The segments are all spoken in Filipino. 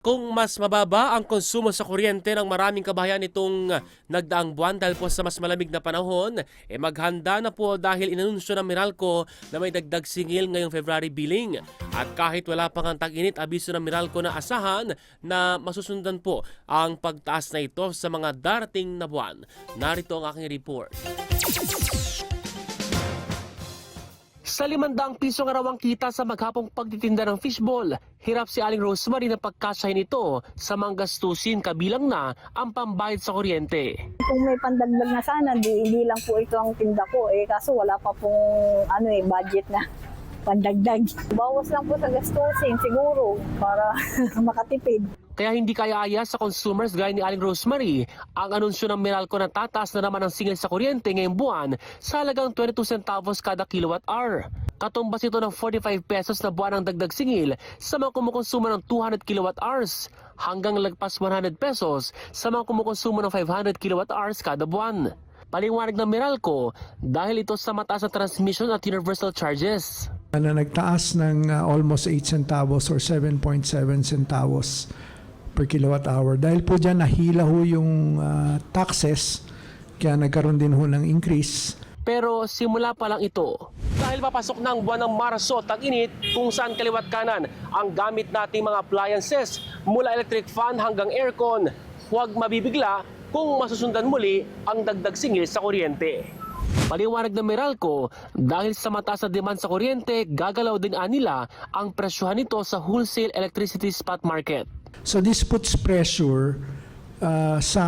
Kung mas mababa ang konsumo sa kuryente ng maraming kabahayan nitong nagdaang buwan dahil po sa mas malamig na panahon, maghanda na po dahil inanunsyo ng Meralco na may dagdag singil ngayong February billing. At kahit wala pang ang tag-init, abiso ng Meralco na asahan na masusundan po ang pagtaas na ito sa mga darating na buwan. Narito ang aking report. Sa 500 piso nga raw ang kita sa maghapong pagtitinda ng fishball, hirap si Aling Rosemary na pagkasyahin ito sa mga gastusin kabilang na ang pambayad sa kuryente. Kung may pandagdag na sana, hindi lang po ito ang tinda ko. Kaso wala pa pong budget na pandagdag. Bawas lang po sa gastusin siguro para makatipid. Kaya hindi kaya-aya sa consumers gaya ni Aling Rosemary ang anunsyo ng Meralco na tataas na naman ang singil sa kuryente ngayong buwan sa halagang 22 centavos kada kilowatt hour. Katumbas ito ng 45 pesos na buwan ang dagdag singil sa mga kumukonsumo ng 200 kilowatt hours hanggang lagpas 100 pesos sa mga kumukonsumo ng 500 kilowatt hours kada buwan. Paliwanag ng Meralco dahil ito sa mataas na transmission at universal charges. Na nagtaas ng almost 8 centavos or 7.7 centavos per kilowatt hour. Dahil po dyan nahila ho yung taxes, kaya nagkaroon din ho ng increase. Pero simula pa lang ito. Dahil papasok ng buwan ng Marso, tag-init kung saan kaliwat kanan ang gamit nating mga appliances mula electric fan hanggang aircon. Huwag mabibigla kung masusundan muli ang dagdag singil sa kuryente. Paliwanag ng Meralco, dahil sa mataas na demand sa kuryente, gagalaw din nila ang presyohan nito sa wholesale electricity spot market. So this puts pressure sa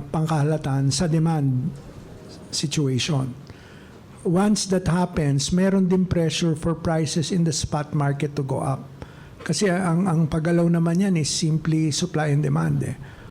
pangkahalatan, sa demand situation. Once that happens, meron din pressure for prices in the spot market to go up. Kasi ang paggalaw naman yan is simply supply and demand.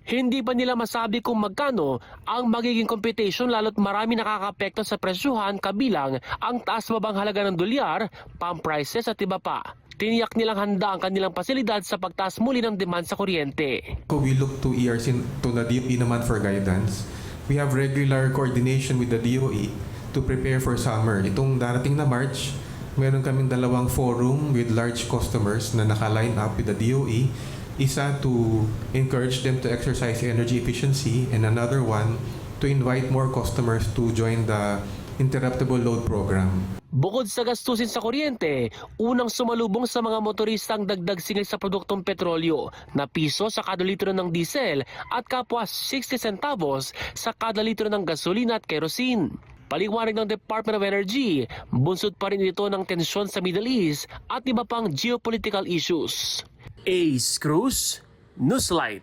Hindi pa nila masabi kung magkano ang magiging computation lalo't marami nakakapekto sa presyuhan kabilang ang taas-babang halaga ng dolyar, pump prices at iba pa. Tiniyak nilang handa ang kanilang pasilidad sa pagtaas muli ng demand sa kuryente. We look to ERC, to the DOE naman for guidance. We have regular coordination with the DOE to prepare for summer. Itong darating na March, meron kaming 2 forum with large customers na naka-line up with the DOE. Isa to encourage them to exercise energy efficiency, and another one to invite more customers to join the interruptible load program. Bukod sa gastusin sa kuryente, unang sumalubong sa mga motorista ang dagdag singil sa produktong petrolyo na piso sa kada litro ng diesel at kapwa 60 centavos sa kada litro ng gasolina at kerosene. Paliwanag ng Department of Energy, bunsod pa rin ito ng tensyon sa Middle East at iba pang geopolitical issues. Ace Cruz, Newslight.